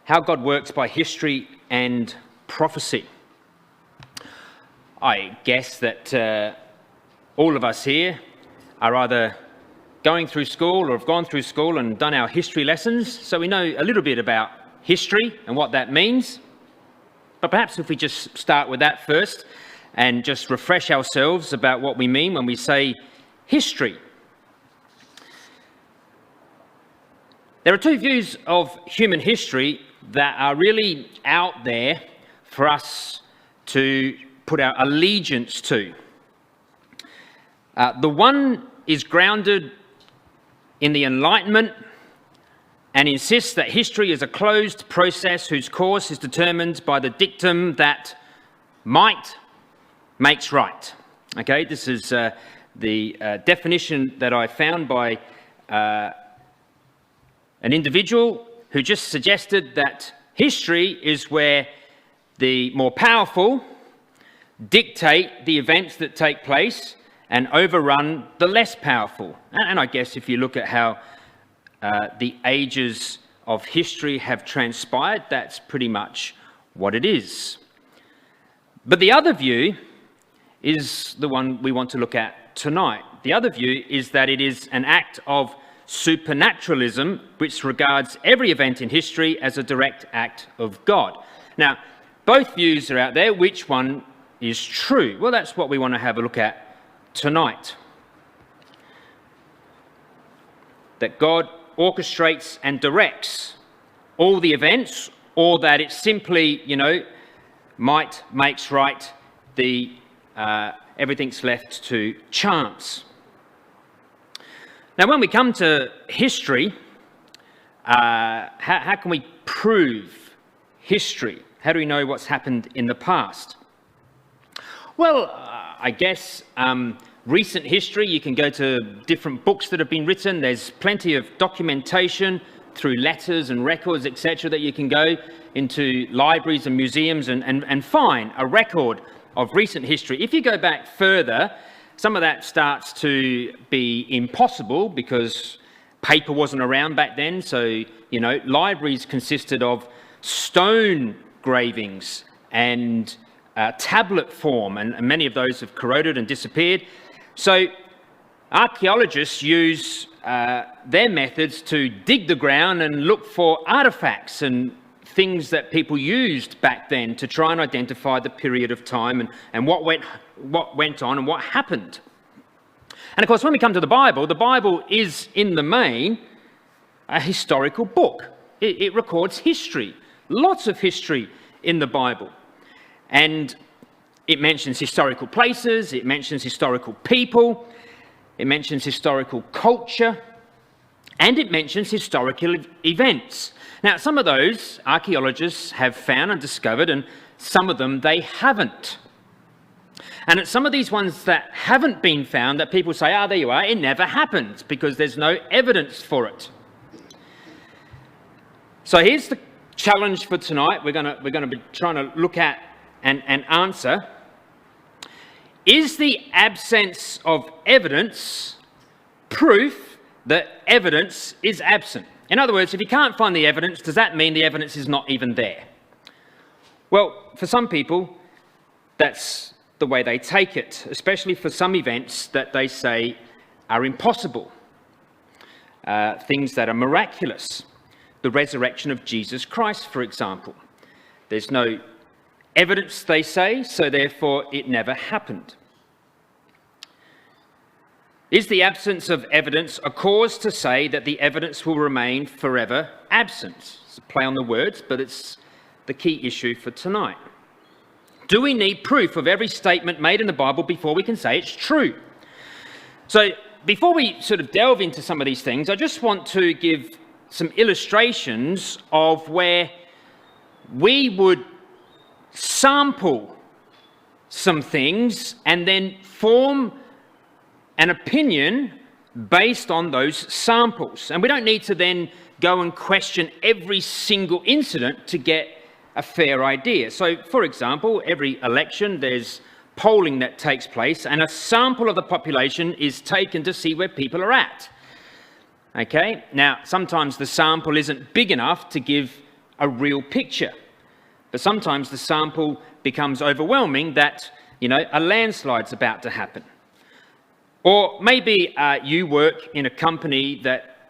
how God works by history and prophecy. I guess that all of us here are either going through school or have gone through school and done our history lessons, so we know a little bit about history and what that means. But perhaps if we just start with that first and just refresh ourselves about what we mean when we say history. There are two views of human history that are really out there for us to put our allegiance to. The one is grounded in the Enlightenment and insists that history is a closed process whose course is determined by the dictum that might makes right. Okay, this is the definition that I found by an individual who just suggested that history is where the more powerful dictate the events that take place and overrun the less powerful. And I guess if you look at how the ages of history have transpired, that's pretty much what it is. But the other view is the one we want to look at tonight. The other view is that it is an act of supernaturalism which regards every event in history as a direct act of God. Now, both views are out there. Which one is true? Well, that's what we want to have a look at tonight. That God orchestrates and directs all the events, or that it's simply, might makes right, everything's left to chance. Now, when we come to history, how can we prove history? How do we know what's happened in the past? Well, I guess recent history, you can go to different books that have been written. There's plenty of documentation through letters and records, etc., that you can go into libraries and museums and find a record of recent history. If you go back further, some of that starts to be impossible because paper wasn't around back then. So, libraries consisted of stone gravings and tablet form, and many of those have corroded and disappeared. So archaeologists use their methods to dig the ground and look for artifacts and things that people used back then to try and identify the period of time and what went on and what happened. And of course, when we come to the Bible is in the main a historical book. It records history, lots of history in the Bible. And it mentions historical places, it mentions historical people, it mentions historical culture, and it mentions historical events. Now, some of those archaeologists have found and discovered, and some of them they haven't. And it's some of these ones that haven't been found that people say, there you are, it never happened, because there's no evidence for it. So here's the challenge for tonight. We're going to be trying to look at and answer. Is the absence of evidence proof that evidence is absent? In other words, if you can't find the evidence, does that mean the evidence is not even there? Well, for some people, that's the way they take it, especially for some events that they say are impossible, things that are miraculous. The resurrection of Jesus Christ, for example. There's no evidence, they say, so therefore it never happened. Is the absence of evidence a cause to say that the evidence will remain forever absent? It's a play on the words, but it's the key issue for tonight. Do we need proof of every statement made in the Bible before we can say it's true? So before we sort of delve into some of these things, I just want to give some illustrations of where we would sample some things and then form an opinion based on those samples. And we don't need to then go and question every single incident to get a fair idea. So, for example, every election there's polling that takes place and a sample of the population is taken to see where people are at. Okay, now sometimes the sample isn't big enough to give a real picture. But sometimes the sample becomes overwhelming that, a landslide's about to happen. Or maybe you work in a company that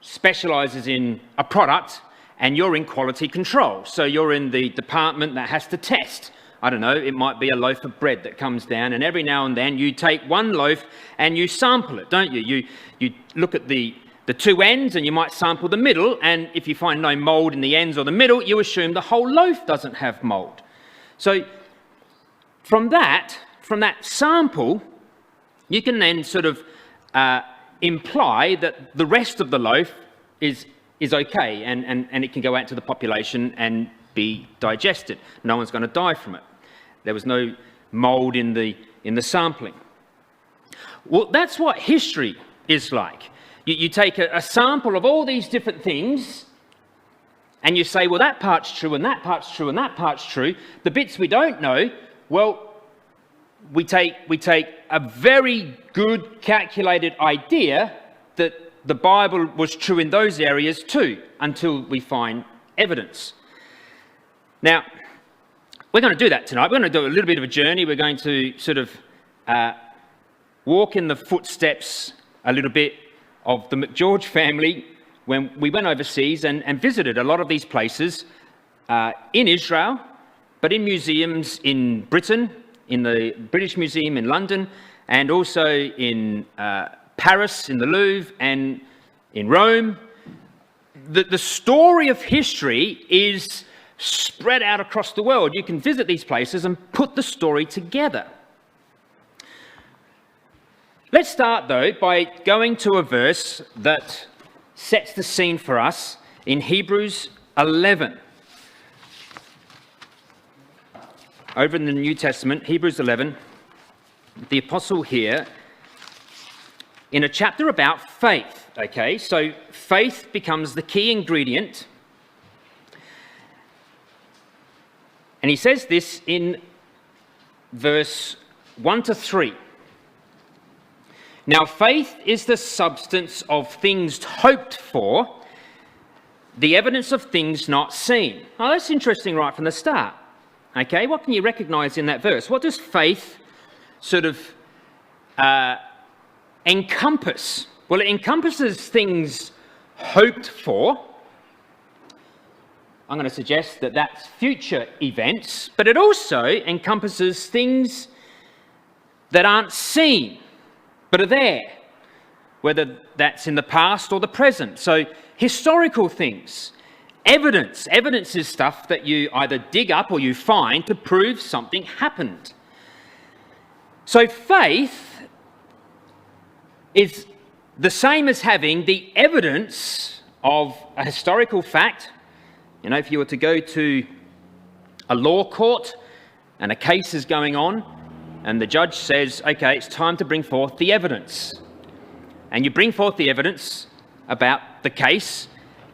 specialises in a product and you're in quality control. So you're in the department that has to test. I don't know, it might be a loaf of bread that comes down, and every now and then you take one loaf and you sample it, don't you? You look at the two ends and you might sample the middle, and if you find no mould in the ends or the middle, you assume the whole loaf doesn't have mould. So from that sample, you can then sort of imply that the rest of the loaf is okay, and it can go out to the population and be digested. No one's going to die from it. There was no mould in the sampling. Well, that's what history is like. You take a sample of all these different things and you say, well, that part's true and that part's true and that part's true. The bits we don't know, well, we take a very good calculated idea that the Bible was true in those areas too, until we find evidence. Now, we're going to do that tonight. We're going to do a little bit of a journey. We're going to sort of walk in the footsteps a little bit of the McGeorge family when we went overseas and visited a lot of these places in Israel, but in museums in Britain, in the British Museum in London, and also in Paris, in the Louvre, and in Rome. The story of history is spread out across the world. You can visit these places and put the story together. Let's start, though, by going to a verse that sets the scene for us in Hebrews 11. Over in the New Testament, Hebrews 11, the apostle here, in a chapter about faith, okay? So faith becomes the key ingredient. And he says this in verse 1 to 3. Now, faith is the substance of things hoped for, the evidence of things not seen. Now, that's interesting right from the start. Okay, what can you recognise in that verse? What does faith sort of encompass? Well, it encompasses things hoped for. I'm going to suggest that that's future events, but it also encompasses things that aren't seen, but are there, whether that's in the past or the present. So historical things, evidence. Evidence is stuff that you either dig up or you find to prove something happened. So faith is the same as having the evidence of a historical fact. You know, if you were to go to a law court and a case is going on and the judge says, okay, it's time to bring forth the evidence. And you bring forth the evidence about the case,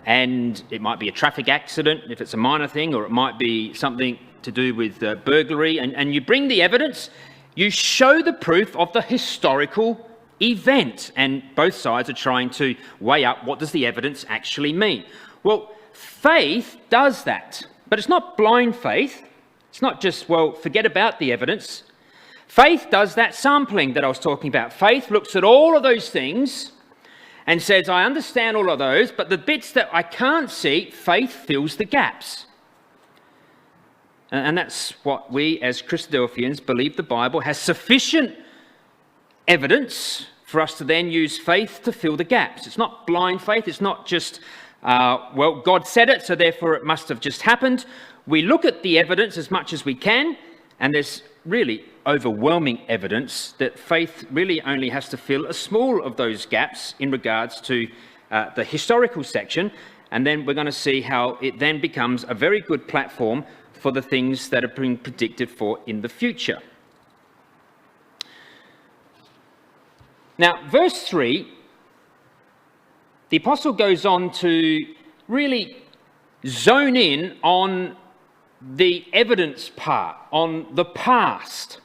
and it might be a traffic accident if it's a minor thing, or it might be something to do with burglary, and you bring the evidence, you show the proof of the historical event, and both sides are trying to weigh up what does the evidence actually mean. Well, faith does that, but it's not blind faith. It's not just, well, forget about the evidence. Faith does that sampling that I was talking about. Faith looks at all of those things and says, I understand all of those, but the bits that I can't see, faith fills the gaps. And that's what we as Christadelphians believe the Bible has sufficient evidence for us to then use faith to fill the gaps. It's not blind faith. It's not just, well, God said it, so therefore it must have just happened. We look at the evidence as much as we can, and there's really overwhelming evidence that faith really only has to fill a small of those gaps in regards to the historical section, and then we're going to see how it then becomes a very good platform for the things that are being predicted for in the future. Now, verse 3, the apostle goes on to really zone in on the evidence part, on the past.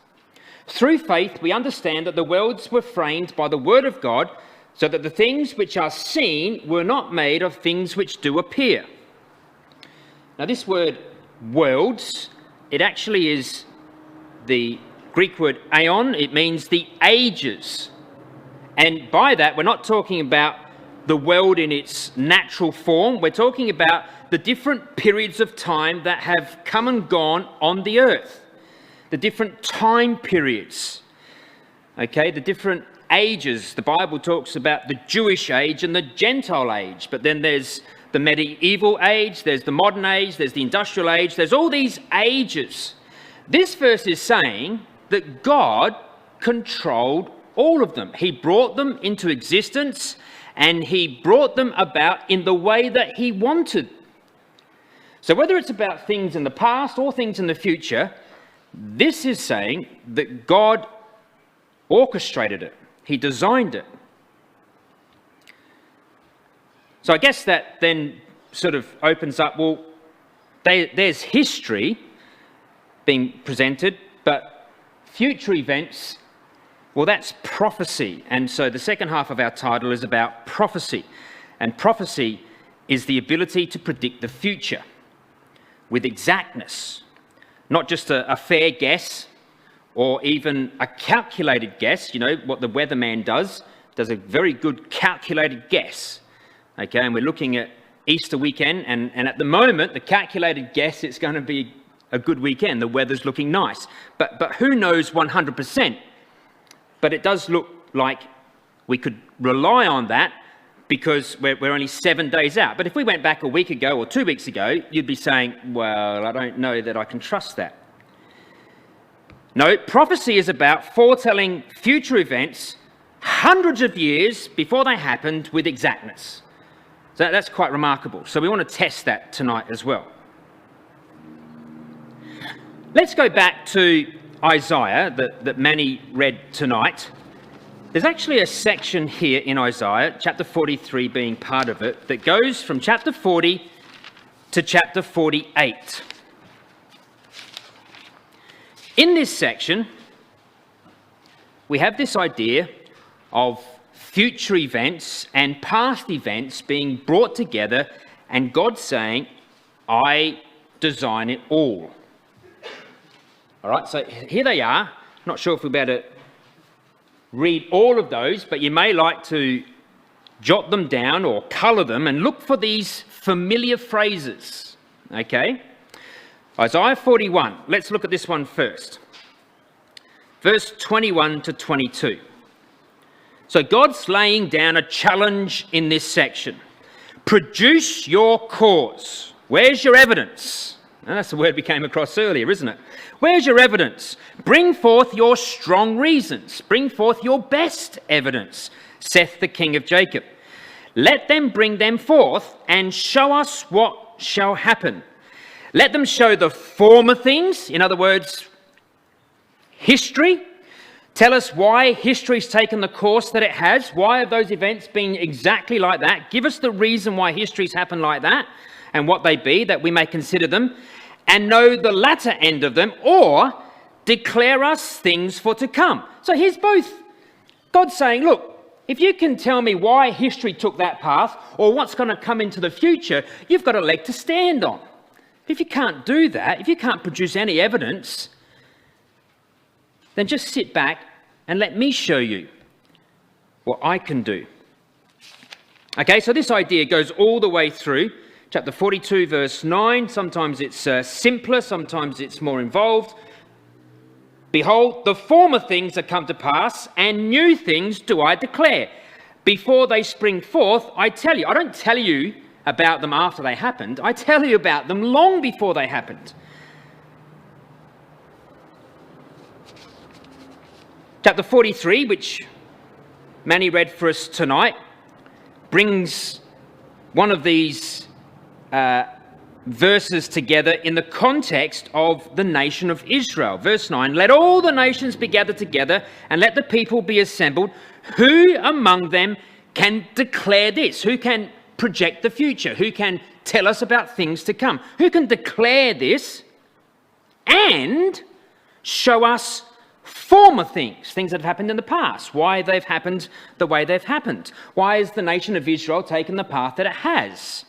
Through faith, we understand that the worlds were framed by the word of God, so that the things which are seen were not made of things which do appear. Now this word worlds, it actually is the Greek word aeon. It means the ages. And by that, we're not talking about the world in its natural form. We're talking about the different periods of time that have come and gone on the earth. The different time periods. Okay, the different ages. The Bible talks about the Jewish age and the Gentile age. But then there's the medieval age, there's the modern age, there's the industrial age. There's all these ages. This verse is saying that God controlled all of them. He brought them into existence, and he brought them about in the way that he wanted. So whether it's about things in the past or things in the future, this is saying that God orchestrated it. He designed it. So I guess that then sort of opens up, well, there's history being presented, but future events, well, that's prophecy. And so the second half of our title is about prophecy. And prophecy is the ability to predict the future with exactness. Not just a fair guess or even a calculated guess. You know, what the weatherman does a very good calculated guess. Okay, and we're looking at Easter weekend, and at the moment, the calculated guess, it's going to be a good weekend. The weather's looking nice. But who knows 100%? But it does look like we could rely on that because we're only 7 days out. But if we went back a week ago or 2 weeks ago, you'd be saying, well, I don't know that I can trust that. No, prophecy is about foretelling future events hundreds of years before they happened with exactness. So that's quite remarkable. So we want to test that tonight as well. Let's go back to Isaiah that Manny read tonight. There's actually a section here in Isaiah, chapter 43 being part of it, that goes from chapter 40 to chapter 48. In this section, we have this idea of future events and past events being brought together, and God saying, I design it all. All right, so here they are. Not sure if we're about to read all of those, but you may like to jot them down or colour them and look for these familiar phrases. Okay? Isaiah 41. Let's look at this one first. Verse 21 to 22. So God's laying down a challenge in this section. Produce your cause. Where's your evidence? And that's the word we came across earlier, isn't it? Where's your evidence? Bring forth your strong reasons. Bring forth your best evidence, saith the King of Jacob. Let them bring them forth and show us what shall happen. Let them show the former things, in other words, history. Tell us why history's taken the course that it has. Why have those events been exactly like that? Give us the reason why history's happened like that and what they be, that we may consider them and know the latter end of them, or declare us things for to come. So here's both. God saying, look, if you can tell me why history took that path or what's going to come into the future, you've got a leg to stand on. If you can't do that, if you can't produce any evidence, then just sit back and let me show you what I can do. Okay, so this idea goes all the way through chapter 42, verse 9. Sometimes it's simpler, sometimes it's more involved. Behold, the former things are come to pass, and new things do I declare. Before they spring forth, I tell you. I don't tell you about them after they happened. I tell you about them long before they happened. Chapter 43, which Manny read for us tonight, brings one of these verses together in the context of the nation of Israel. Verse 9, let all the nations be gathered together and let the people be assembled. Who among them can declare this? Who can project the future? Who can tell us about things to come? Who can declare this and show us former things that have happened in the past, why they've happened the way they've happened? Why has the nation of Israel taken the path that it has?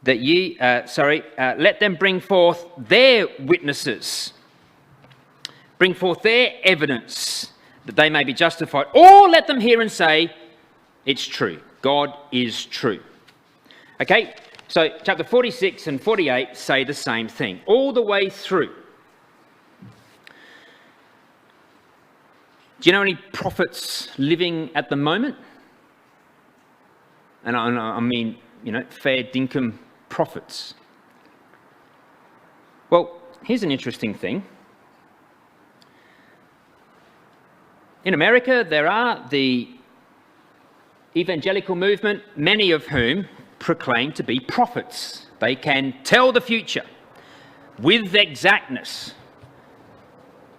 let them bring forth their witnesses, bring forth their evidence, that they may be justified, or let them hear and say, it's true, God is true. Okay, so chapter 46 and 48 say the same thing, all the way through. Do you know any prophets living at the moment? And I mean, fair dinkum prophets. Well, here's an interesting thing. In America, there are the evangelical movement, many of whom proclaim to be prophets. They can tell the future with exactness,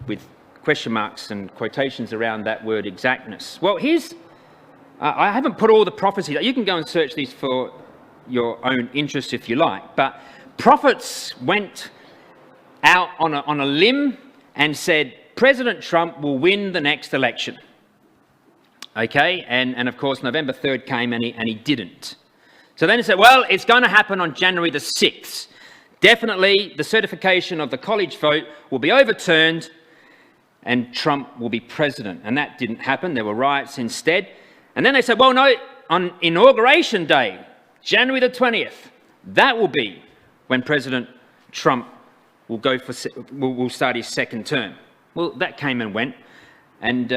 with question marks and quotations around that word exactness. Well, I haven't put all the prophecies. You can go and search these for your own interest if you like. But prophets went out on a limb and said, President Trump will win the next election. Okay, and of course November 3rd came and he didn't. So then he said, well, it's going to happen on January the 6th. Definitely the certification of the college vote will be overturned and Trump will be president. And that didn't happen. There were riots instead. And then they said, well, no, on Inauguration Day, January the 20th, that will be when President Trump will start his second term. Well, that came and went. And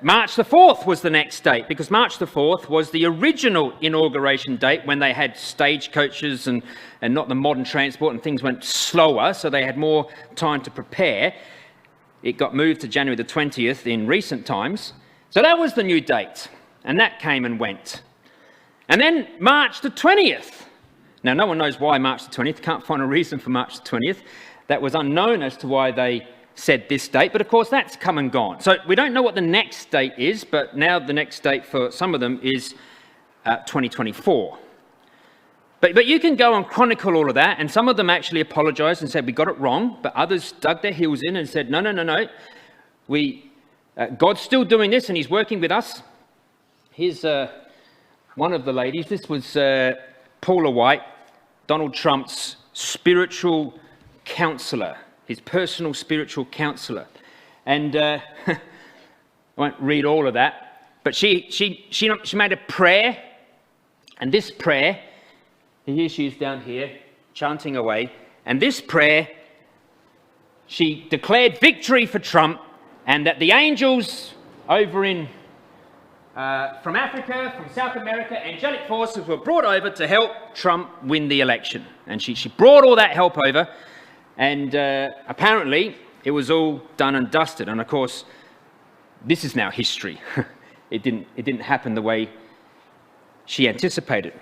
March the 4th was the next date, because March the 4th was the original inauguration date when they had stagecoaches and not the modern transport, and things went slower, so they had more time to prepare. It got moved to January the 20th in recent times. So that was the new date, and that came and went. And then March the 20th. Now, no one knows why March the 20th. Can't find a reason for March the 20th. That was unknown as to why they said this date, but of course that's come and gone. So we don't know what the next date is, but now the next date for some of them is 2024. But you can go and chronicle all of that, and some of them actually apologised and said we got it wrong, but others dug their heels in and said no. God's still doing this and he's working with us. Here's one of the ladies. This was Paula White, Donald Trump's spiritual counsellor, his personal spiritual counsellor. And I won't read all of that, but she made a prayer, and this prayer, here she is down here chanting away, and this prayer, she declared victory for Trump, and that the angels over in from Africa, from South America, angelic forces were brought over to help Trump win the election. And she brought all that help over, and apparently it was all done and dusted. And of course, this is now history. It didn't happen the way she anticipated.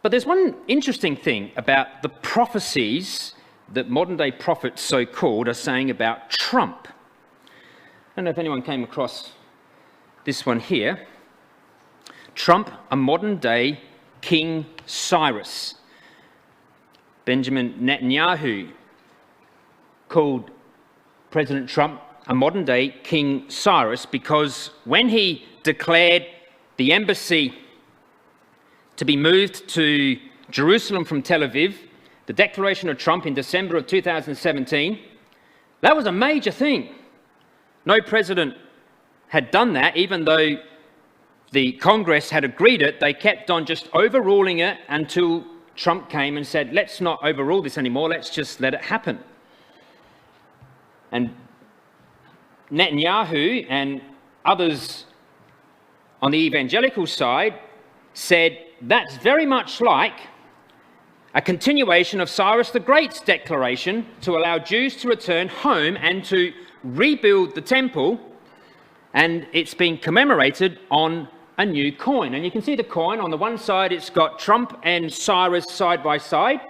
But there's one interesting thing about the prophecies that modern-day prophets, so-called, are saying about Trump. I don't know if anyone came across this one here. Trump, a modern-day King Cyrus. Benjamin Netanyahu called President Trump a modern-day King Cyrus because when he declared the embassy to be moved to Jerusalem from Tel Aviv, the declaration of Trump in December of 2017, that was a major thing. No president had done that, even though the Congress had agreed it. They kept on just overruling it until Trump came and said, let's not overrule this anymore, let's just let it happen. And Netanyahu and others on the evangelical side said that's very much like a continuation of Cyrus the Great's declaration to allow Jews to return home and to rebuild the temple, and it's been commemorated on a new coin. And you can see the coin. On the one side it's got Trump and Cyrus side by side,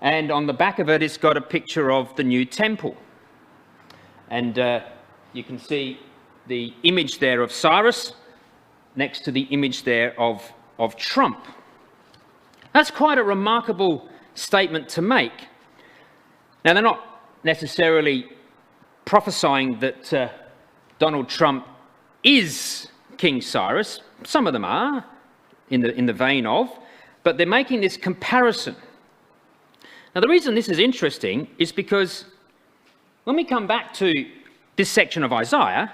and on the back of it it's got a picture of the new temple. And you can see the image there of Cyrus next to the image there of Trump. That's quite a remarkable statement to make. Now, they're not necessarily prophesying that Donald Trump is King Cyrus. Some of them are in the vein of, but they're making this comparison. Now, the reason this is interesting is because when we come back to this section of Isaiah,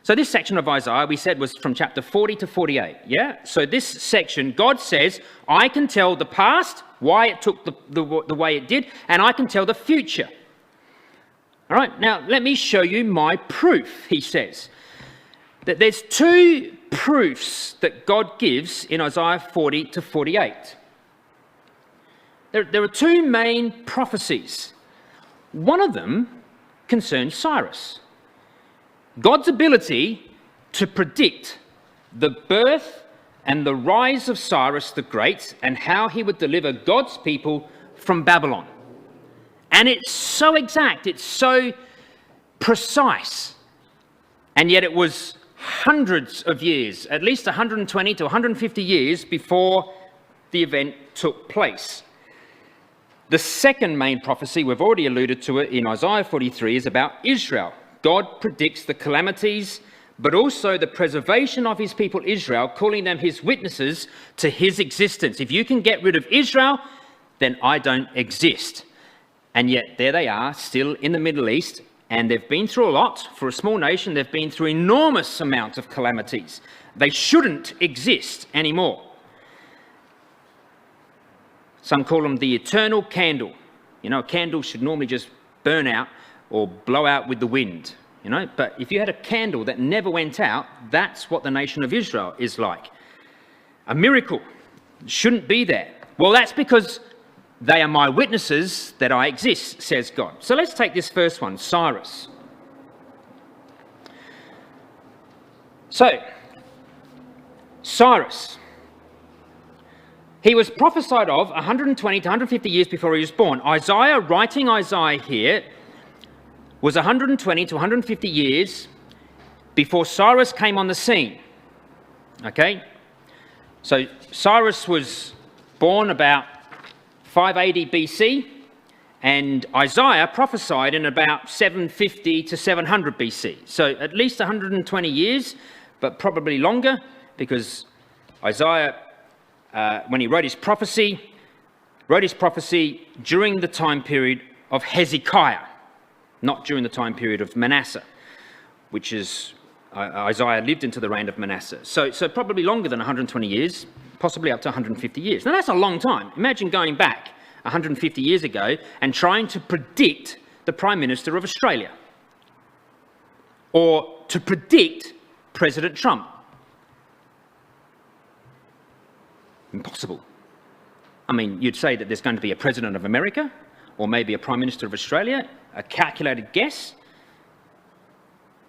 so this section of Isaiah we said was from chapter 40 to 48, yeah? So this section, God says, I can tell the past, why it took the way it did, and I can tell the future. All right, now let me show you my proof, he says. That there's two proofs that God gives in Isaiah 40 to 48. There are two main prophecies. One of them concerns Cyrus. God's ability to predict the birth and the rise of Cyrus the Great and how he would deliver God's people from Babylon. And it's so exact, it's so precise. And yet it was hundreds of years, at least 120 to 150 years before the event took place. The second main prophecy, we've already alluded to it in Isaiah 43, is about Israel. God predicts the calamities, but also the preservation of his people Israel, calling them his witnesses to his existence. If you can get rid of Israel, then I don't exist. And yet there they are, still in the Middle East, and they've been through a lot. For a small nation, they've been through enormous amounts of calamities. They shouldn't exist anymore. Some call them the eternal candle. You know, a candle should normally just burn out or blow out with the wind, you know. But if you had a candle that never went out, that's what the nation of Israel is like. A miracle shouldn't be there. Well, that's because they are my witnesses that I exist, says God. So let's take this first one, Cyrus. So, Cyrus. He was prophesied of 120 to 150 years before he was born. Isaiah, writing Isaiah here, was 120 to 150 years before Cyrus came on the scene. Okay? So Cyrus was born about 580 BC, and Isaiah prophesied in about 750 to 700 BC. So at least 120 years, but probably longer, because Isaiah, when he wrote his prophecy during the time period of Hezekiah, not during the time period of Manasseh, which is, Isaiah lived into the reign of Manasseh. So probably longer than 120 years, possibly up to 150 years. Now that's a long time. Imagine going back 150 years ago and trying to predict the Prime Minister of Australia, or to predict President Trump. Impossible. I mean, you'd say that there's going to be a President of America, or maybe a Prime Minister of Australia, a calculated guess.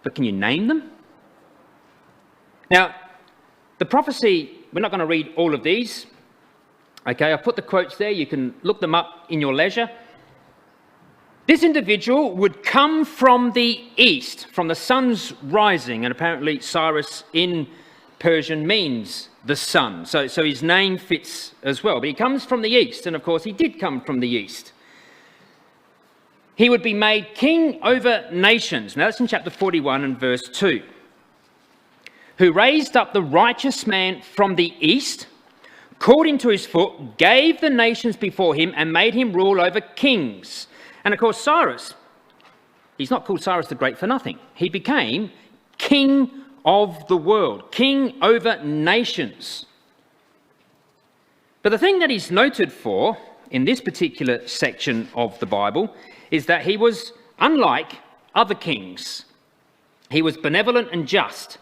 But can you name them? Now, the prophecy, we're not going to read all of these. Okay, I've put the quotes there. You can look them up in your leisure. This individual would come from the east, from the sun's rising, and apparently Cyrus in Persian means the sun. So his name fits as well. But he comes from the east, and of course he did come from the east. He would be made king over nations. Now that's in chapter 41 and verse 2. Who raised up the righteous man from the east, called him to his foot, gave the nations before him, and made him rule over kings. And of course Cyrus, he's not called Cyrus the Great for nothing. He became king of the world, king over nations. But the thing that he's noted for in this particular section of the Bible is that he was unlike other kings. He was benevolent and just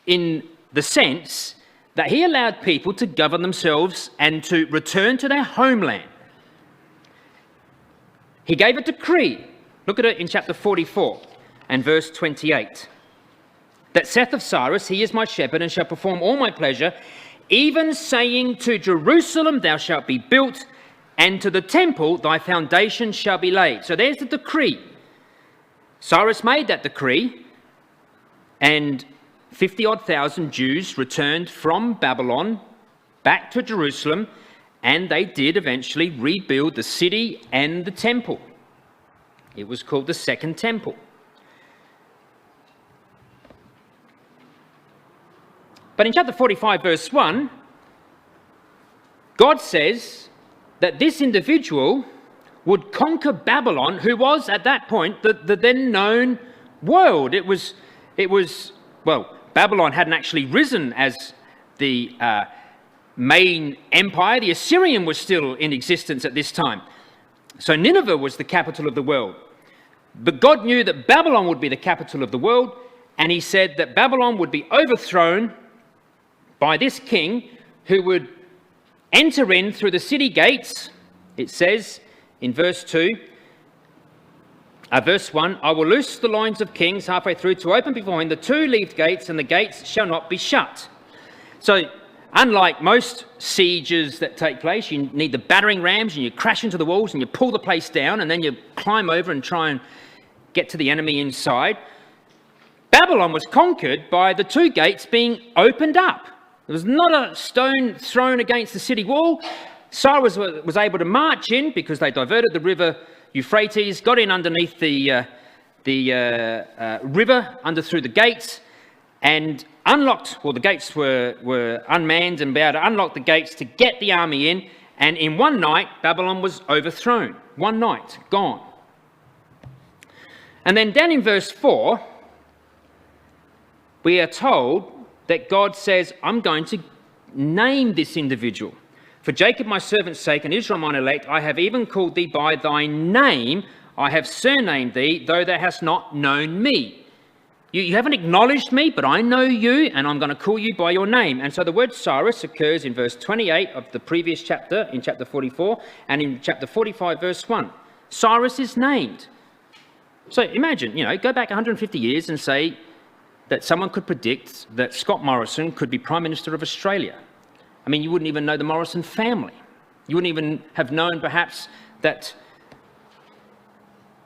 in the sense that he allowed people to govern themselves and to return to their homeland. He gave a decree. Look at it in chapter 44 and verse 28. That saith of Cyrus, he is my shepherd and shall perform all my pleasure, even saying to Jerusalem, thou shalt be built, and to the temple thy foundation shall be laid. So there's the decree. Cyrus made that decree, and 50-odd thousand Jews returned from Babylon back to Jerusalem, and they did eventually rebuild the city and the temple. It was called the Second Temple. But in chapter 45, verse 1, God says that this individual would conquer Babylon, who was at that point the then known world. It was, well, Babylon hadn't actually risen as the main empire. The Assyrian was still in existence at this time. So Nineveh was the capital of the world. But God knew that Babylon would be the capital of the world, and he said that Babylon would be overthrown by this king who would enter in through the city gates. It says in verse 1, I will loose the loins of kings halfway through to open before him the two-leaved gates, and the gates shall not be shut. So unlike most sieges that take place, you need the battering rams and you crash into the walls and you pull the place down and then you climb over and try and get to the enemy inside. Babylon was conquered by the two gates being opened up. There was not a stone thrown against the city wall. Cyrus was able to march in because they diverted the river Euphrates, got in underneath the river under through the gates, and unlocked, well, the gates were unmanned, and be able to unlock the gates to get the army in, and in one night Babylon was overthrown. One night, gone. And then down in verse 4, we are told that God says, I'm going to name this individual. For Jacob my servant's sake and Israel mine elect, I have even called thee by thy name. I have surnamed thee, though thou hast not known me. You haven't acknowledged me, but I know you, and I'm going to call you by your name. And so the word Cyrus occurs in verse 28 of the previous chapter, in chapter 44, and in chapter 45, verse 1. Cyrus is named. So imagine, go back 150 years and say that someone could predict that Scott Morrison could be Prime Minister of Australia. I mean, you wouldn't even know the Morrison family. You wouldn't even have known, perhaps, that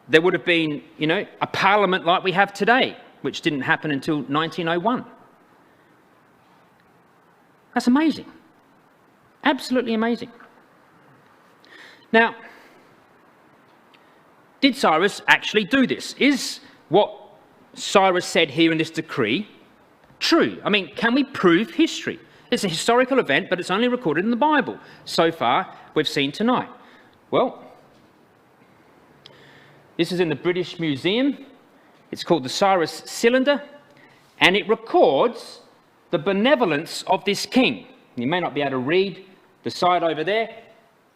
there would have been, a parliament like we have today, which didn't happen until 1901. That's amazing. Absolutely amazing. Now, did Cyrus actually do this? Is what Cyrus said here in this decree true? I mean, can we prove history? It's a historical event, but it's only recorded in the Bible. So far, we've seen tonight. Well, this is in the British Museum. It's called the Cyrus Cylinder, and it records the benevolence of this king. You may not be able to read the side over there,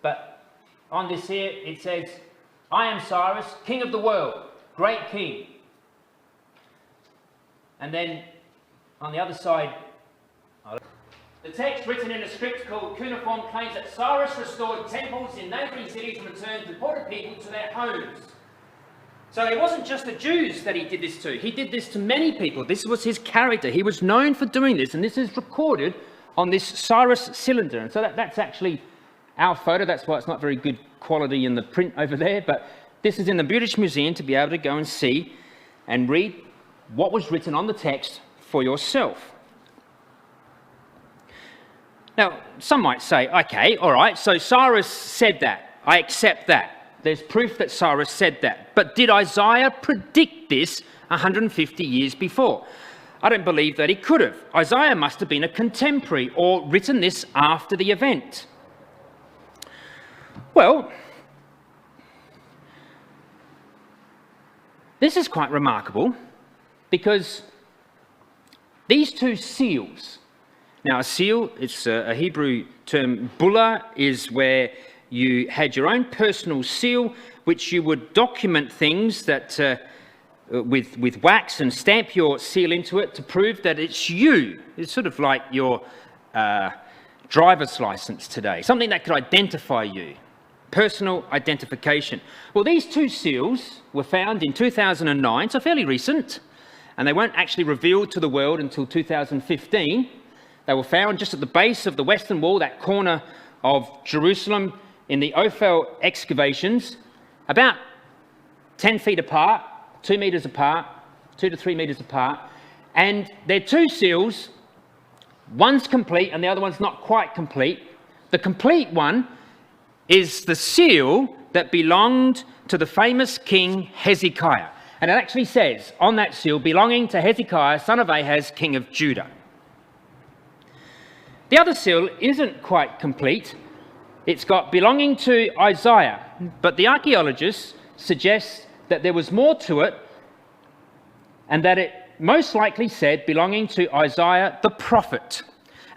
but on this here, it says, I am Cyrus, king of the world, great king. And then on the other side, the text written in a script called cuneiform claims that Cyrus restored temples in neighbouring cities and returned deported people to their homes. So it wasn't just the Jews that he did this to. He did this to many people. This was his character. He was known for doing this, and this is recorded on this Cyrus Cylinder. And so that's actually our photo. That's why it's not very good quality in the print over there, but this is in the British Museum to be able to go and see and read what was written on the text for yourself. Now, some might say, okay, all right, so Cyrus said that. I accept that. There's proof that Cyrus said that. But did Isaiah predict this 150 years before? I don't believe that he could have. Isaiah must have been a contemporary or written this after the event. Well, this is quite remarkable because these two seals. Now, a seal, it's a Hebrew term. Bulla is where you had your own personal seal, which you would document things that with wax and stamp your seal into it to prove that it's you. It's sort of like your driver's license today, something that could identify you, personal identification. Well, these two seals were found in 2009, so fairly recent, and they weren't actually revealed to the world until 2015. They were found just at the base of the Western Wall, that corner of Jerusalem, in the Ophel excavations, about 10 feet apart, 2 metres apart, 2 to 3 metres apart. And they're two seals. One's complete and the other one's not quite complete. The complete one is the seal that belonged to the famous king Hezekiah. And it actually says on that seal, belonging to Hezekiah, son of Ahaz, king of Judah. The other seal isn't quite complete, it's got belonging to Isaiah, but the archaeologists suggest that there was more to it and that it most likely said belonging to Isaiah the prophet.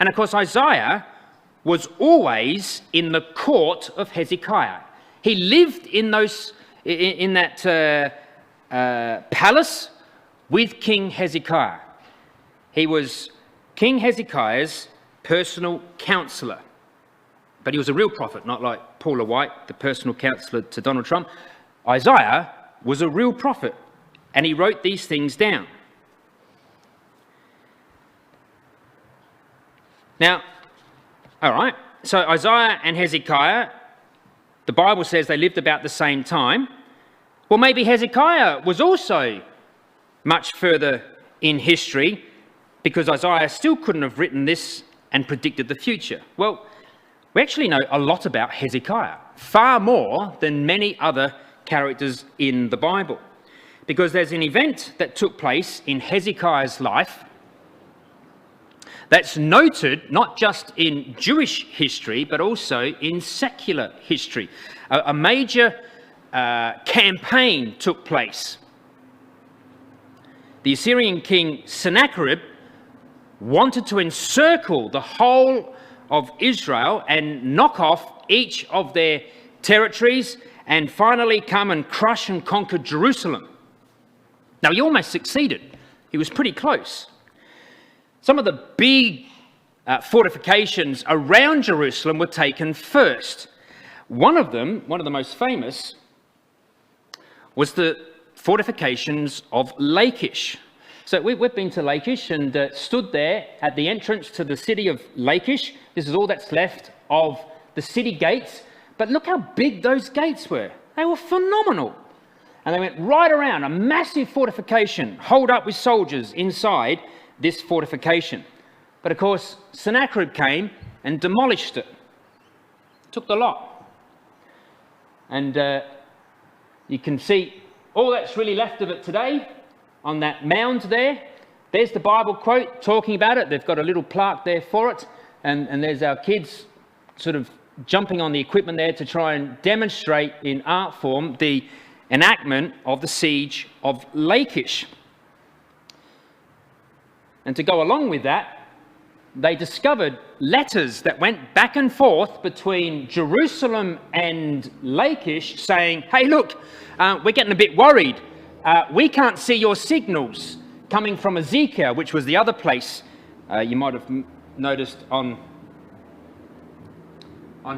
And of course, Isaiah was always in the court of Hezekiah. He lived in that palace with King Hezekiah. He was King Hezekiah's personal counselor. But he was a real prophet, not like Paula White, the personal counselor to Donald Trump. Isaiah was a real prophet, and he wrote these things down. Now, all right, so Isaiah and Hezekiah, the Bible says they lived about the same time. Well, maybe Hezekiah was also much further in history, because Isaiah still couldn't have written this and predicted the future. Well, we actually know a lot about Hezekiah, far more than many other characters in the Bible, because there's an event that took place in Hezekiah's life that's noted not just in Jewish history, but also in secular history. A major campaign took place. The Assyrian king Sennacherib wanted to encircle the whole of Israel and knock off each of their territories and finally come and crush and conquer Jerusalem. Now, he almost succeeded. He was pretty close. Some of the big fortifications around Jerusalem were taken first. One of them, one of the most famous, was the fortifications of Lakeish. So we've been to Lakeish and stood there at the entrance to the city of Lakeish. This is all that's left of the city gates. But look how big those gates were. They were phenomenal. And they went right around, a massive fortification, holed up with soldiers inside this fortification. But of course, Sennacherib came and demolished it. Took the lot. And you can see all that's really left of it today on that mound there. There's the Bible quote talking about it. They've got a little plaque there for it. And there's our kids sort of jumping on the equipment there to try and demonstrate in art form the enactment of the siege of Lakeish. And to go along with that, they discovered letters that went back and forth between Jerusalem and Lakeish saying, hey, look, we're getting a bit worried. We can't see your signals coming from Hezekiah, which was the other place you might have noticed on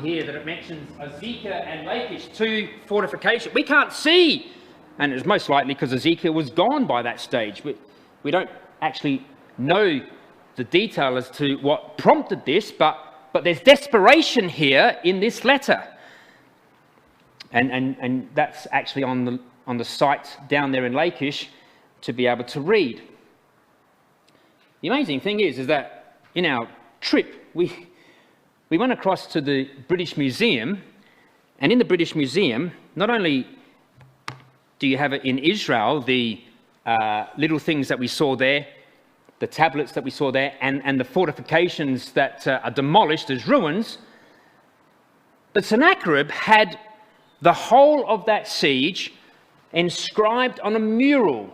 here that it mentions Hezekiah and Lakeish, two fortifications. We can't see. And it was most likely because Hezekiah was gone by that stage. We don't actually know the detail as to what prompted this, but there's desperation here in this letter. And that's actually on the site down there in Lakeish to be able to read. The amazing thing is that in our trip, we went across to the British Museum, and in the British Museum, not only do you have it in Israel, the little things that we saw there, the tablets that we saw there, and the fortifications that are demolished as ruins, but Sennacherib had the whole of that siege inscribed on a mural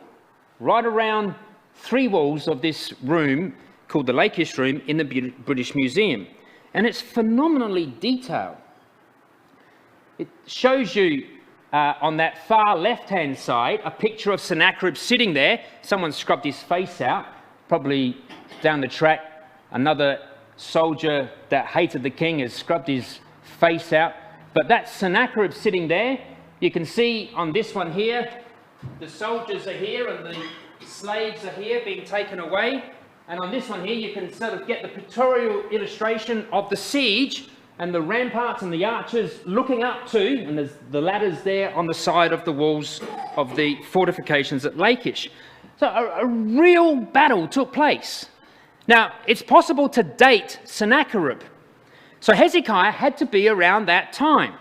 right around three walls of this room called the Lakeish Room in the British Museum. And it's phenomenally detailed. It shows you on that far left-hand side a picture of Sennacherib sitting there. Someone scrubbed his face out, probably down the track. Another soldier that hated the king has scrubbed his face out. But that's Sennacherib sitting there. You can see on this one here, the soldiers are here and the slaves are here being taken away. And on this one here, you can sort of get the pictorial illustration of the siege and the ramparts and the archers looking up to, and there's the ladders there on the side of the walls of the fortifications at Lakeish. So a real battle took place. Now, it's possible to date Sennacherib. So Hezekiah had to be around that time,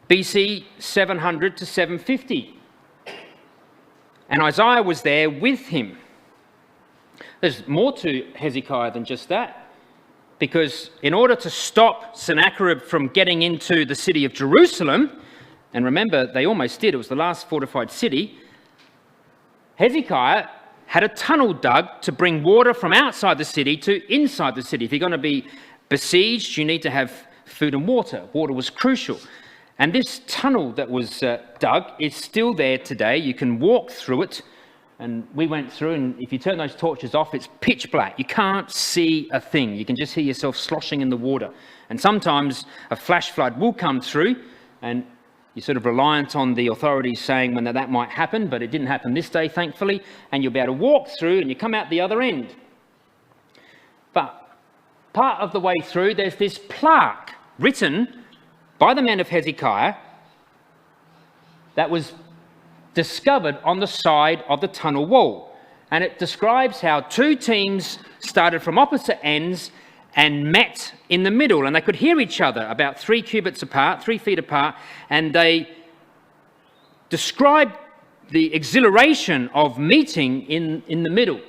BC 700 to 750. And Isaiah was there with him. There's more to Hezekiah than just that, because in order to stop Sennacherib from getting into the city of Jerusalem, and remember, they almost did, it was the last fortified city, Hezekiah had a tunnel dug to bring water from outside the city to inside the city. If you're going to be besieged, you need to have food and water. Water was crucial. And this tunnel that was dug is still there today. You can walk through it. And we went through, and if you turn those torches off, it's pitch black. You can't see a thing. You can just hear yourself sloshing in the water. And sometimes a flash flood will come through, and you're sort of reliant on the authorities saying when that might happen, but it didn't happen this day, thankfully, and you'll be able to walk through and you come out the other end. But part of the way through, there's this plaque written by the men of Hezekiah that was discovered on the side of the tunnel wall. And it describes how two teams started from opposite ends and met in the middle, and they could hear each other about 3 cubits apart, 3 feet apart, and they described the exhilaration of meeting in the middle.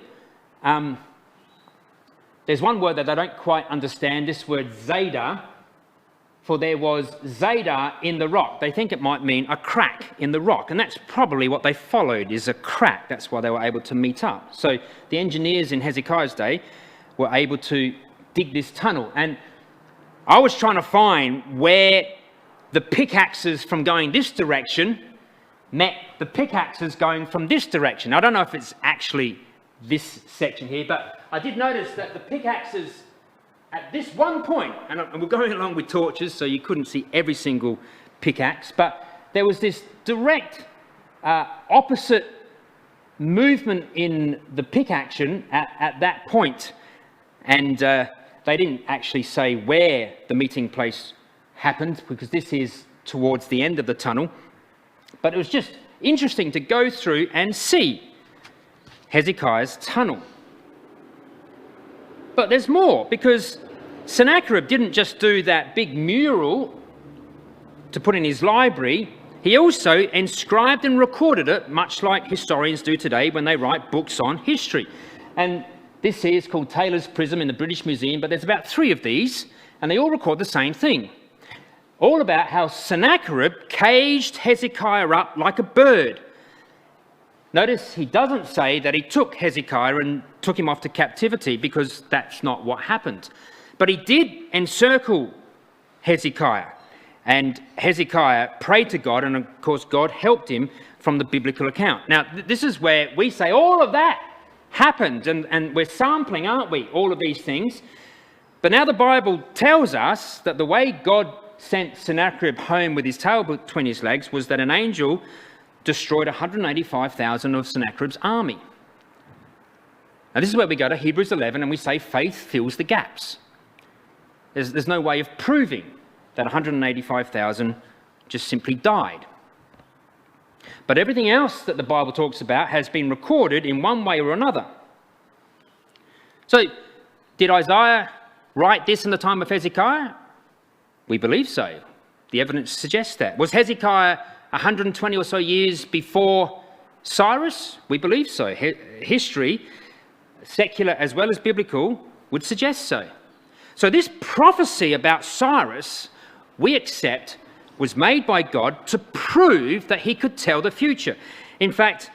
There's one word that I don't quite understand, this word zeta, for there was zeta in the rock. They think it might mean a crack in the rock, and that's probably what they followed, is a crack. That's why they were able to meet up. So the engineers in Hezekiah's day were able to dig this tunnel, and I was trying to find where the pickaxes from going this direction met the pickaxes going from this direction. I don't know if it's actually this section here, but I did notice that the pickaxes at this one point, and we're going along with torches so you couldn't see every single pickaxe, but there was this direct opposite movement in the pickaxe at that point, and they didn't actually say where the meeting place happened, because this is towards the end of the tunnel. But it was just interesting to go through and see Hezekiah's tunnel. But there's more, because Sennacherib didn't just do that big mural to put in his library. He also inscribed and recorded it, much like historians do today when they write books on history. And this here is called Taylor's Prism in the British Museum, but there's about 3 of these, and they all record the same thing. All about how Sennacherib caged Hezekiah up like a bird. Notice he doesn't say that he took Hezekiah and took him off to captivity, because that's not what happened. But he did encircle Hezekiah, and Hezekiah prayed to God, and of course God helped him from the biblical account. Now, this is where we say all of that happened, and we're sampling, aren't we, all of these things. But now the Bible tells us that the way God sent Sennacherib home with his tail between his legs was that an angel destroyed 185,000 of Sennacherib's army. Now this is where we go to Hebrews 11 and we say faith fills the gaps. There's no way of proving that 185,000 just simply died. But everything else that the Bible talks about has been recorded in one way or another. So, did Isaiah write this in the time of Hezekiah? We believe so. The evidence suggests that. Was Hezekiah 120 or so years before Cyrus? We believe so. History, secular as well as biblical, would suggest so. So this prophecy about Cyrus, we accept, was made by God to prove that he could tell the future. In fact,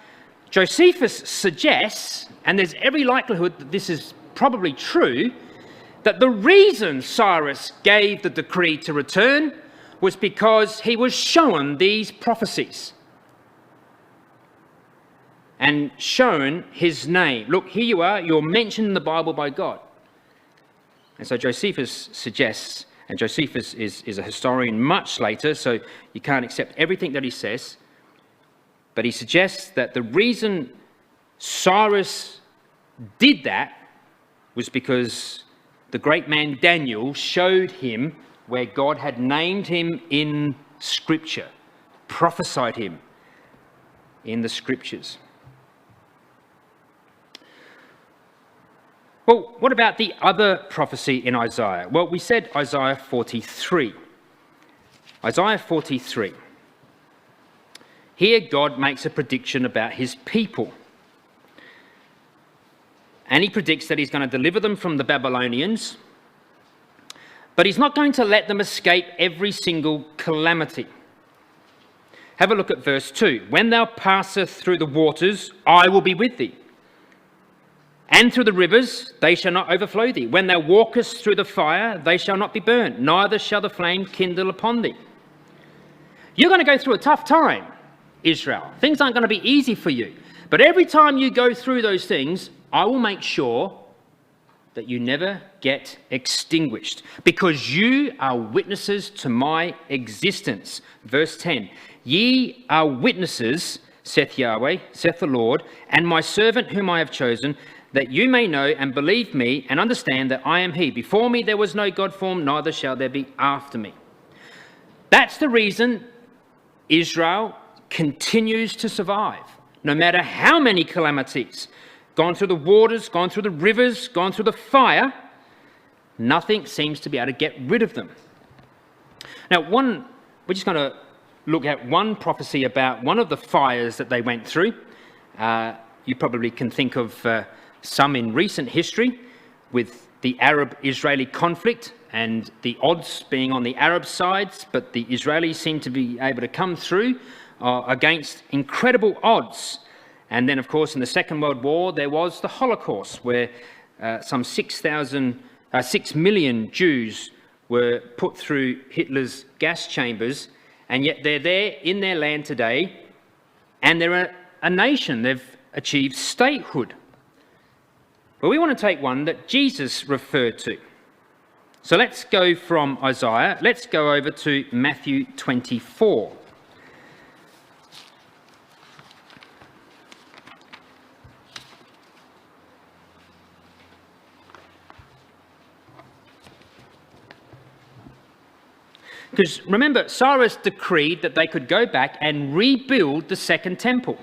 Josephus suggests, and there's every likelihood that this is probably true, that the reason Cyrus gave the decree to return was because he was shown these prophecies and shown his name. Look, here you are, you're mentioned in the Bible by God. And so Josephus suggests, and Josephus is a historian much later, so you can't accept everything that he says, but he suggests that the reason Cyrus did that was because the great man Daniel showed him where God had named him in Scripture, prophesied him in the Scriptures. Well, what about the other prophecy in Isaiah? Well, we said Isaiah 43. Isaiah 43. Here God makes a prediction about his people. And he predicts that he's going to deliver them from the Babylonians, But he's not going to let them escape every single calamity. Have a look at verse 2. When thou passest through the waters, I will be with thee. And through the rivers, they shall not overflow thee. When thou walkest through the fire, they shall not be burnt, neither shall the flame kindle upon thee. You're going to go through a tough time, Israel. Things aren't going to be easy for you. But every time you go through those things, I will make sure that you never get extinguished, because you are witnesses to my existence. Verse 10, ye are witnesses, saith Yahweh, saith the Lord, and my servant whom I have chosen, that you may know and believe me and understand that I am he. Before me there was no God formed, neither shall there be after me. That's the reason Israel continues to survive, no matter how many calamities. Gone through the waters, gone through the rivers, gone through the fire, nothing seems to be able to get rid of them. Now, we're just going to look at one prophecy about one of the fires that they went through. You probably can think of some in recent history with the Arab-Israeli conflict and the odds being on the Arab sides, but the Israelis seem to be able to come through against incredible odds. And then, of course, in the Second World War, there was the Holocaust, where some 6 million Jews were put through Hitler's gas chambers, and yet they're there in their land today, and they're a nation. They've achieved statehood. But we want to take one that Jesus referred to. So let's go from Isaiah, let's go over to Matthew 24. Because remember, Cyrus decreed that they could go back and rebuild the second temple.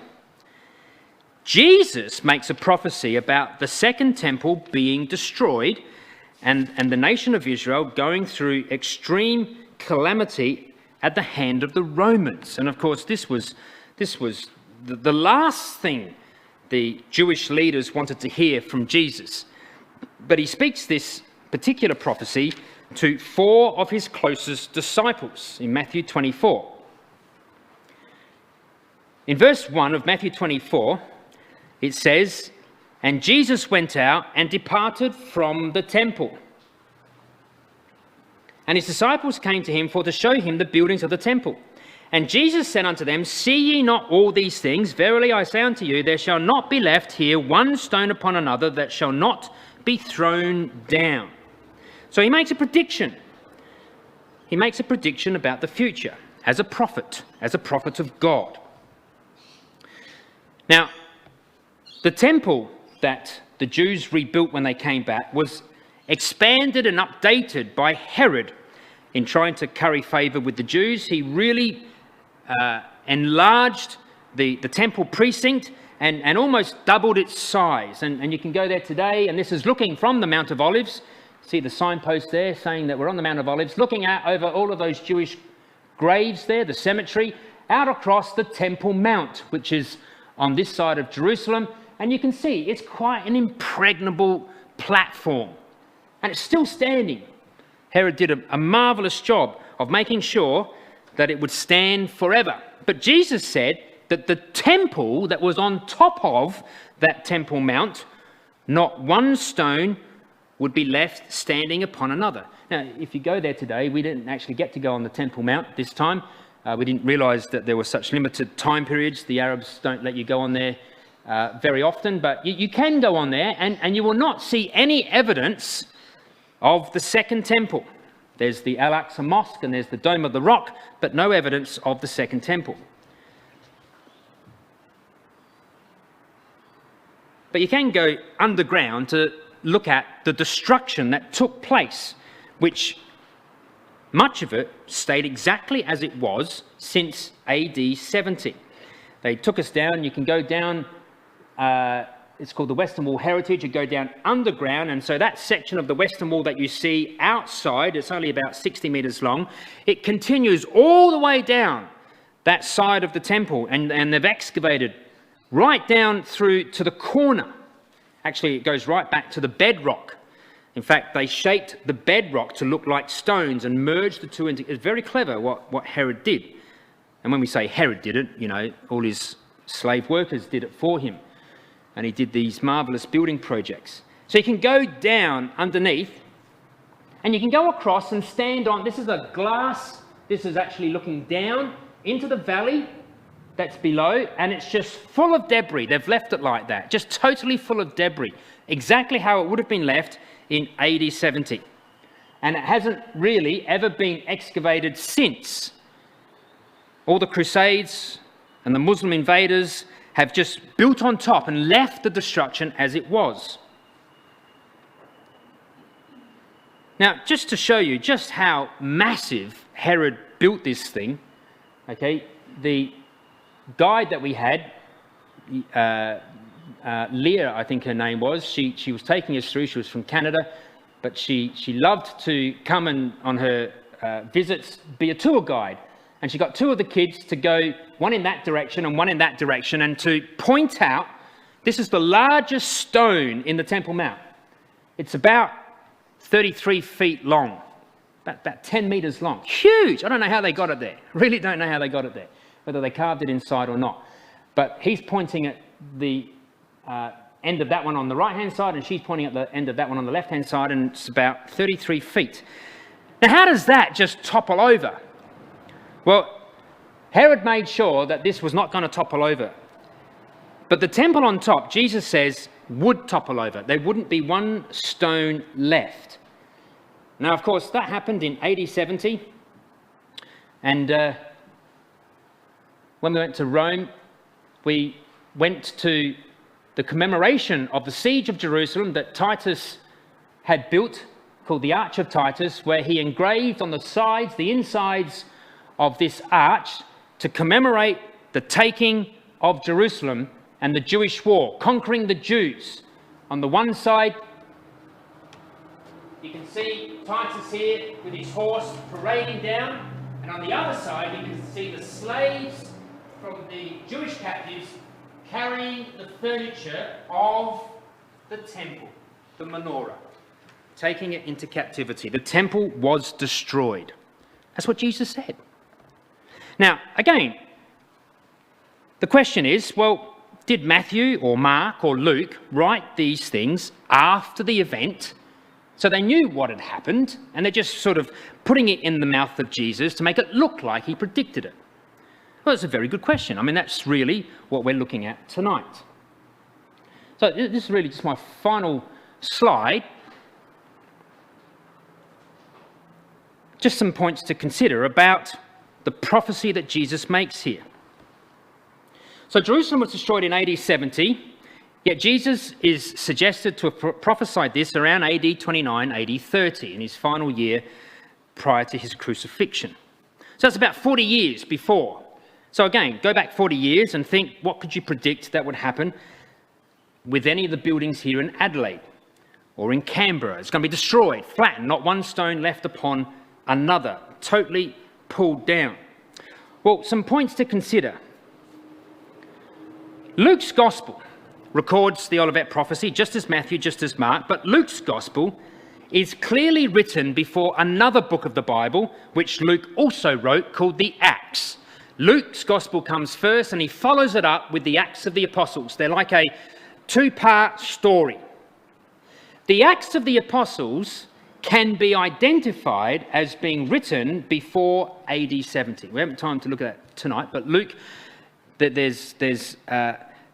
Jesus makes a prophecy about the second temple being destroyed and the nation of Israel going through extreme calamity at the hand of the Romans. And of course, this was the last thing the Jewish leaders wanted to hear from Jesus. But he speaks this particular prophecy to 4 of his closest disciples in Matthew 24. In verse 1 of Matthew 24, it says, and Jesus went out and departed from the temple. And his disciples came to him for to show him the buildings of the temple. And Jesus said unto them, see ye not all these things? Verily I say unto you, there shall not be left here one stone upon another that shall not be thrown down. So he makes a prediction. He makes a prediction about the future as a prophet of God. Now, the temple that the Jews rebuilt when they came back was expanded and updated by Herod in trying to curry favour with the Jews. He really enlarged the temple precinct and almost doubled its size. And you can go there today, and this is looking from the Mount of Olives. See the signpost there saying that we're on the Mount of Olives, looking out over all of those Jewish graves there, the cemetery, out across the Temple Mount, which is on this side of Jerusalem. And you can see it's quite an impregnable platform. And it's still standing. Herod did a marvellous job of making sure that it would stand forever. But Jesus said that the temple that was on top of that Temple Mount, not one stone would be left standing upon another. Now, if you go there today, we didn't actually get to go on the Temple Mount this time. We didn't realise that there were such limited time periods. The Arabs don't let you go on there very often, but you can go on there, and you will not see any evidence of the second temple. There's the Al-Aqsa Mosque and there's the Dome of the Rock, but no evidence of the second temple. But you can go underground to look at the destruction that took place, which much of it stayed exactly as it was since AD 70. They took us down. You can go down, it's called the Western Wall Heritage. You go down underground, and so that section of the Western Wall that you see outside, it's only about 60 metres long, it continues all the way down that side of the temple, and they've excavated right down through to the corner. Actually, it goes right back to the bedrock. In fact, they shaped the bedrock to look like stones and merged the two into... It's very clever what Herod did. And when we say Herod did it, you know, all his slave workers did it for him. And he did these marvellous building projects. So you can go down underneath and you can go across and stand on... This is a glass. This is actually looking down into the valley that's below, and it's just full of debris. They've left it like that, just totally full of debris. Exactly how it would have been left in AD 70. And it hasn't really ever been excavated since. All the Crusades and the Muslim invaders have just built on top and left the destruction as it was. Now, just to show you just how massive Herod built this thing, okay, the guide that we had, Leah, I think her name was, she was taking us through. She was from Canada, but she loved to come and on her visits be a tour guide. And she got two of the kids to go, one in that direction and one in that direction, and to point out, this is the largest stone in the Temple Mount. It's about 33 feet long, about 10 metres long. Huge! I don't know how they got it there. I really don't know how they got it there, whether they carved it inside or not. But he's pointing at the end of that one on the right-hand side, and she's pointing at the end of that one on the left-hand side, and it's about 33 feet. Now, how does that just topple over? Well, Herod made sure that this was not going to topple over. But the temple on top, Jesus says, would topple over. There wouldn't be one stone left. Now, of course, that happened in AD 70. And when we went to Rome, we went to the commemoration of the siege of Jerusalem that Titus had built, called the Arch of Titus, where he engraved on the sides, the insides of this arch, to commemorate the taking of Jerusalem and the Jewish war, conquering the Jews. On the one side, you can see Titus here with his horse parading down, and on the other side you can see the slaves from the Jewish captives carrying the furniture of the temple, the menorah, taking it into captivity. The temple was destroyed. That's what Jesus said. Now, again, the question is, well, did Matthew or Mark or Luke write these things after the event? So they knew what had happened, and they're just sort of putting it in the mouth of Jesus to make it look like he predicted it. Well, that's a very good question. I mean, that's really what we're looking at tonight. So this is really just my final slide. Just some points to consider about the prophecy that Jesus makes here. So Jerusalem was destroyed in AD 70, yet Jesus is suggested to have prophesied this around AD 29, AD 30, in his final year prior to his crucifixion. So that's about 40 years before. So again, go back 40 years and think, what could you predict that would happen with any of the buildings here in Adelaide or in Canberra? It's going to be destroyed, flattened, not one stone left upon another, totally pulled down. Well, some points to consider. Luke's Gospel records the Olivet prophecy, just as Matthew, just as Mark, but Luke's Gospel is clearly written before another book of the Bible, which Luke also wrote, called the Acts. Luke's Gospel comes first, and he follows it up with the Acts of the Apostles. They're like a two-part story. The Acts of the Apostles can be identified as being written before AD 70. We haven't time to look at that tonight, but Luke, there's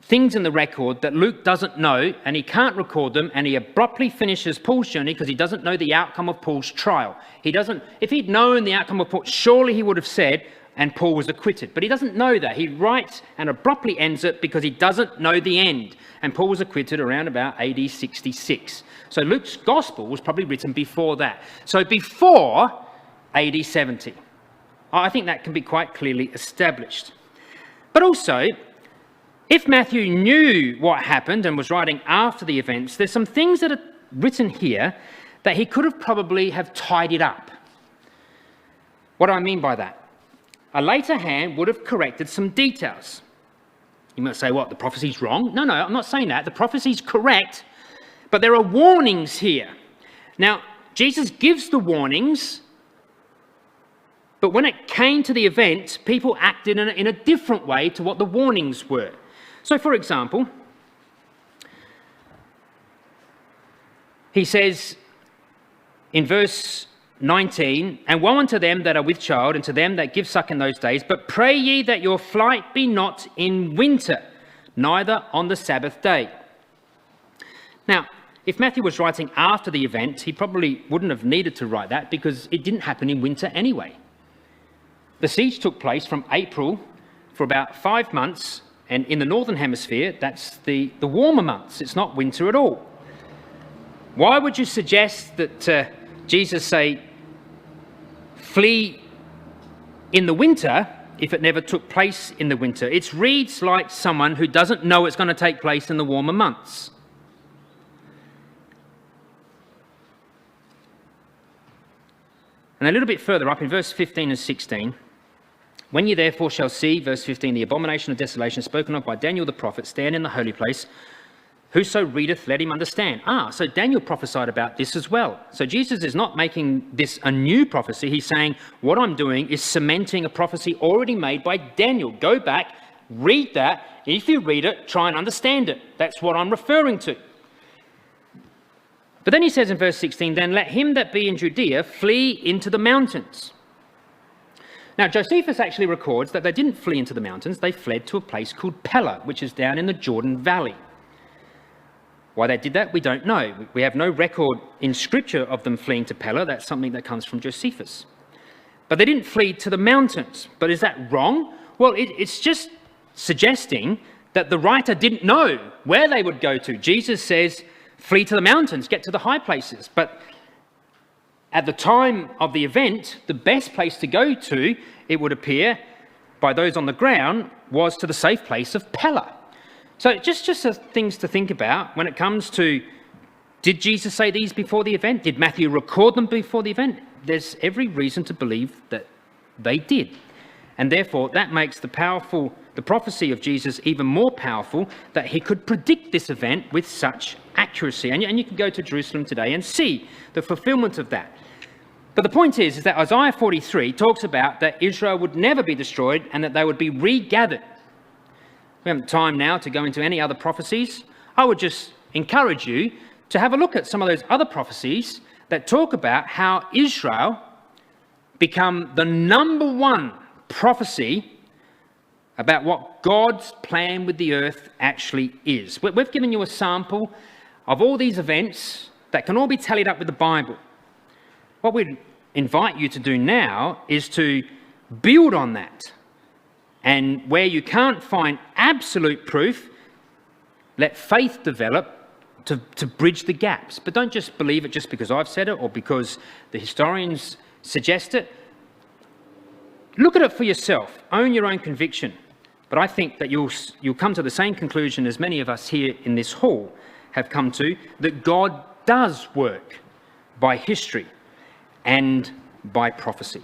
things in the record that Luke doesn't know, and he can't record them, and he abruptly finishes Paul's journey because he doesn't know the outcome of Paul's trial. If he'd known the outcome of Paul, surely he would have said, and Paul was acquitted. But he doesn't know that. He writes and abruptly ends it because he doesn't know the end. And Paul was acquitted around about AD 66. So Luke's Gospel was probably written before that. So before AD 70. I think that can be quite clearly established. But also, if Matthew knew what happened and was writing after the events, there's some things that are written here that he could have probably have tidied up. What do I mean by that? A later hand would have corrected some details. You might say, what, the prophecy's wrong? No, I'm not saying that. The prophecy's correct, but there are warnings here Now, Jesus gives the warnings, but when it came to the event, people acted in a different way to what the warnings were. So, for example, he says in verse 19, "And woe unto them that are with child, and to them that give suck in those days, but pray ye that your flight be not in winter, neither on the Sabbath day." Now, if Matthew was writing after the event, he probably wouldn't have needed to write that because it didn't happen in winter anyway. The siege took place from April for about 5 months, and in the northern hemisphere, that's the warmer months. It's not winter at all. Why would you suggest that Jesus say, flee in the winter if it never took place in the winter? It reads like someone who doesn't know it's going to take place in the warmer months. And a little bit further up in verse 15 and 16, "When ye therefore shall see," verse 15, "the abomination of desolation spoken of by Daniel the prophet stand in the holy place, whoso readeth, let him understand." So Daniel prophesied about this as well. So Jesus is not making this a new prophecy. He's saying, what I'm doing is cementing a prophecy already made by Daniel. Go back, read that. If you read it, try and understand it. That's what I'm referring to. But then he says in verse 16, "Then let him that be in Judea flee into the mountains." Now, Josephus actually records that they didn't flee into the mountains. They fled to a place called Pella, which is down in the Jordan Valley. Why they did that, we don't know. We have no record in Scripture of them fleeing to Pella. That's something that comes from Josephus. But they didn't flee to the mountains. But is that wrong? Well, it's just suggesting that the writer didn't know where they would go to. Jesus says, flee to the mountains, get to the high places. But at the time of the event, the best place to go to, it would appear, by those on the ground, was to the safe place of Pella. So just things to think about when it comes to, did Jesus say these before the event? Did Matthew record them before the event? There's every reason to believe that they did. And therefore, that makes the prophecy of Jesus even more powerful, that he could predict this event with such accuracy. And you can go to Jerusalem today and see the fulfillment of that. But the point is that Isaiah 43 talks about that Israel would never be destroyed and that they would be regathered. We haven't time now to go into any other prophecies. I would just encourage you to have a look at some of those other prophecies that talk about how Israel become the number one prophecy about what God's plan with the earth actually is. We've given you a sample of all these events that can all be tallied up with the Bible. What we'd invite you to do now is to build on that. And where you can't find absolute proof, let faith develop to bridge the gaps. But don't just believe it just because I've said it or because the historians suggest it. Look at it for yourself. Own your own conviction. But I think that you'll come to the same conclusion as many of us here in this hall have come to, that God does work by history and by prophecy.